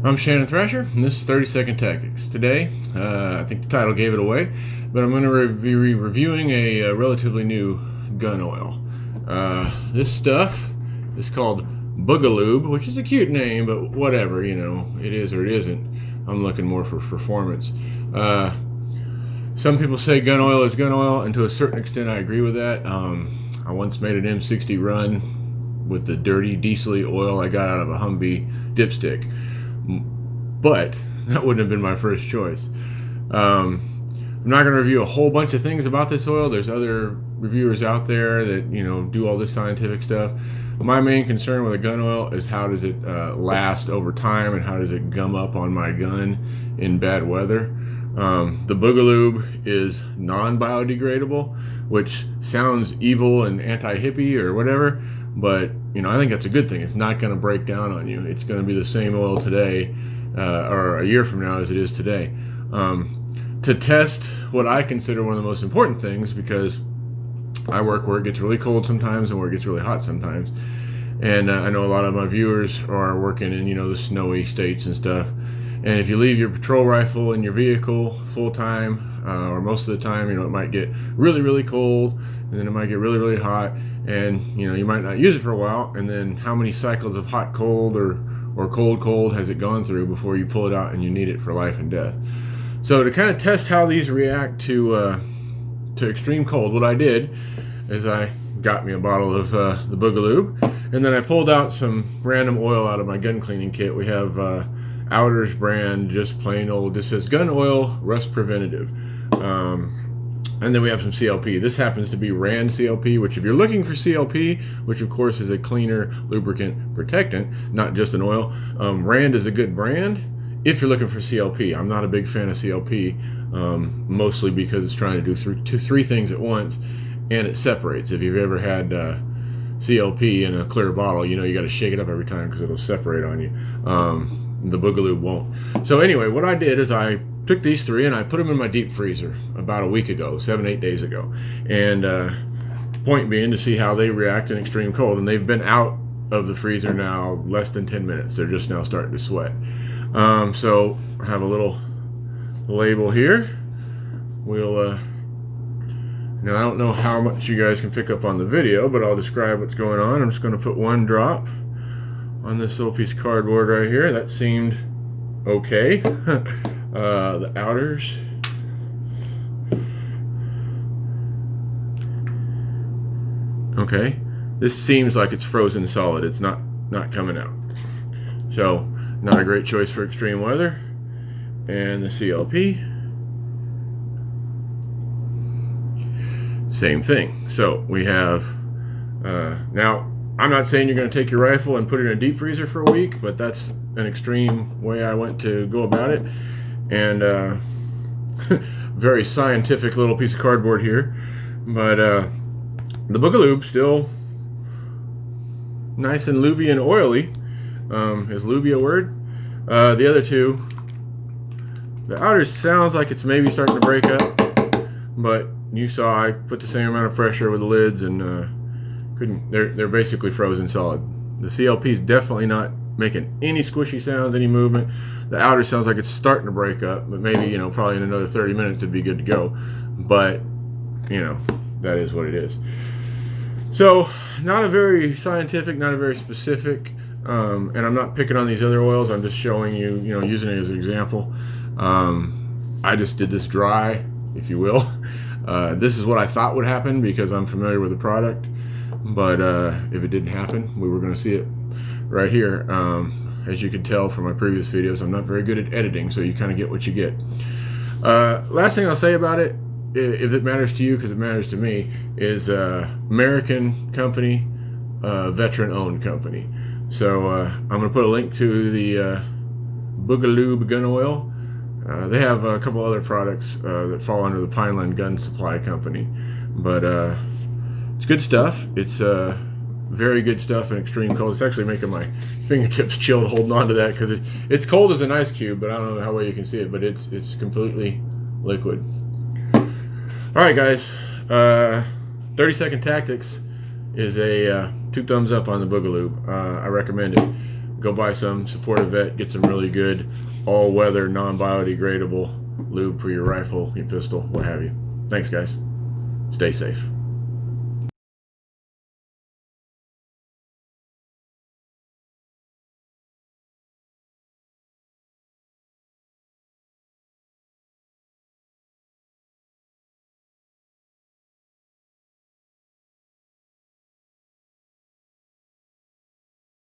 I'm Shannon Thrasher, and this is 30-Second Tactics. Today, I think the title gave it away, but I'm going to be reviewing a relatively new gun oil. This stuff is called Boogalube, which is a cute name, but whatever, you know, it is or it isn't. I'm looking more for performance. Some people say gun oil is gun oil, and to a certain extent I agree with that. I once made an M60 run with the dirty diesel oil I got out of a Humvee dipstick. But that wouldn't have been my first choice. I'm not going to review a whole bunch of things about this oil. There's other reviewers out there that, you know, do all this scientific stuff. My main concern with a gun oil is how does it last over time, and how does it gum up on my gun in bad weather. The Boogalube is non-biodegradable, which sounds evil and anti-hippie or whatever, but you know, I think that's a good thing. It's not going to break down on you. It's going to be the same oil today or a year from now as it is today. To test what I consider one of the most important things, because I work where it gets really cold sometimes and where it gets really hot sometimes, and I know a lot of my viewers are working in, you know, the snowy states and stuff. And if you leave your patrol rifle in your vehicle full time, or most of the time, you know, it might get really, really cold, and then it might get really, really hot, and you know, you might not use it for a while, and then how many cycles of hot cold or cold cold has it gone through before you pull it out and you need it for life and death. So to kind of test how these react to extreme cold, what I did is I got me a bottle of the Boogalube, and then I pulled out some random oil out of my gun cleaning kit. We have Outers brand, just plain old, this says gun oil rust preventative, and then we have some CLP. This happens to be Rand CLP, which if you're looking for CLP, which of course is a cleaner lubricant protectant, not just an oil, Rand is a good brand if you're looking for CLP. I'm not a big fan of CLP, mostly because it's trying to do three things at once, and it separates. If you've ever had CLP in a clear bottle, you know you got to shake it up every time because it'll separate on you. The Boogalube won't. So anyway, what I did is I took these three and I put them in my deep freezer about a week ago, 7-8 days ago, and point being to see how they react in extreme cold. And they've been out of the freezer now less than 10 minutes. They're just now starting to sweat. So I have a little label here. We'll now I don't know how much you guys can pick up on the video, but I'll describe what's going on. I'm just going to put one drop on this little piece of cardboard right here. That seemed okay. The outers. Okay. This seems like it's frozen solid. It's not coming out. So, not a great choice for extreme weather. And the CLP. Same thing. So, we have now, I'm not saying you're going to take your rifle and put it in a deep freezer for a week, but that's an extreme way I went to go about it. And very scientific little piece of cardboard here. But the Boogalube still nice and lubey and oily. Is lubey a word? The other two, the outer sounds like it's maybe starting to break up, but you saw I put the same amount of pressure with the lids and couldn't. They're basically frozen solid. The CLP is definitely not making any squishy sounds, any movement. The outer sounds like it's starting to break up, but maybe, you know, probably in another 30 minutes it'd be good to go. But you know, that is what it is. So not a very scientific, not a very specific, and I'm not picking on these other oils. I'm just showing you, you know, using it as an example. I just did this dry, if you will. This is what I thought would happen because I'm familiar with the product. But if it didn't happen, we were going to see it right here. As you can tell from my previous videos, I'm not very good at editing, so you kind of get what you get. Last thing I'll say about it, if it matters to you, because it matters to me, is American company, veteran-owned company. So I'm going to put a link to the Boogalube Gun Oil. They have a couple other products that fall under the Pineland Gun Supply Company, but it's good stuff. It's very good stuff in extreme cold. It's actually making my fingertips chilled holding on to that because it's cold as an ice cube, but I don't know how well you can see it, but it's completely liquid. All right, guys. 30-Second Tactics is a 2 thumbs up on the Boogalube. I recommend it. go buy some, support a vet, get some really good all-weather, non-biodegradable lube for your rifle, your pistol, what have you. Thanks, guys. Stay safe.